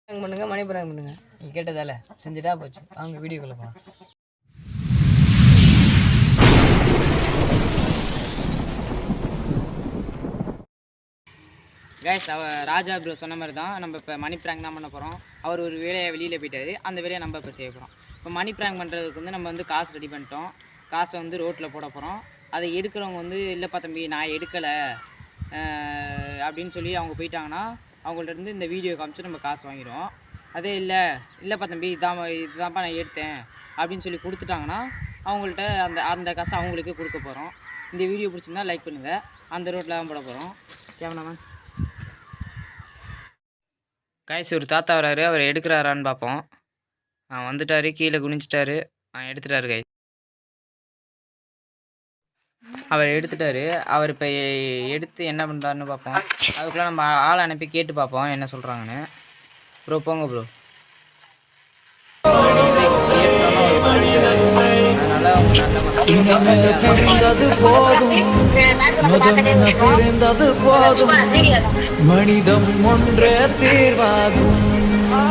பண்ணுங்க மணி பிராங்க் பண்ணுங்க. நீ கேட்டதால செஞ்சுட்டா போச்சு. அவங்க வீடியோக்குள்ள போகலாம். கைஸ் ராஜா ப்ரோ சொன்ன மாதிரி தான் நம்ம இப்போ மணி ப்ராங்க் தான் பண்ண போகிறோம். அவர் ஒரு வேலையை வெளியில் போயிட்டார். அந்த வேலையை நம்ம இப்போ செய்ய போகிறோம். இப்போ மணி ப்ராங்க் பண்ணுறதுக்கு வந்து நம்ம வந்து காசு ரெடி பண்ணிட்டோம். காசை வந்து ரோட்டில் போட போகிறோம். அதை எடுக்கிறவங்க வந்து இல்லைப்பா தம்பி நான் எடுக்கலை அப்படின்னு சொல்லி அவங்க போயிட்டாங்கன்னா அவங்கள்ட்ட இந்த வீடியோ காமிச்சு நம்ம காசு வாங்கிடுவோம். அதே இல்லைப்பா தம்பி இதுதான்ப்பா நான் எடுத்தேன் அப்படின்னு சொல்லி கொடுத்துட்டாங்கன்னா அவங்கள்ட்ட அந்த காசை அவங்களுக்கு கொடுக்க போகிறோம். இந்த வீடியோ பிடிச்சிருந்தா லைக் பண்ணுங்கள். அந்த ரோட்டில் தான் போட போகிறோம். கேமராமேன் கைஸ் ஒரு தாத்தா வராரு. அவர் எடுக்கிறாரான்னு பார்ப்போம். வந்துட்டார், கீழே குனிஞ்சிட்டாரு. எடுத்துட்டாரு கைஸ். அவர் எடுத்துட்டாரு. அவர் இப்போ எடுத்து என்ன பண்ணுறாருன்னு பார்ப்போம். அதுக்குள்ளே நம்ம ஆளை அனுப்பி கேட்டு பார்ப்போம் என்ன சொல்கிறாங்கன்னு. ப்ரோ போங்க ப்ரோ. மனிதம் ஒன்றே தீர்வாகும்.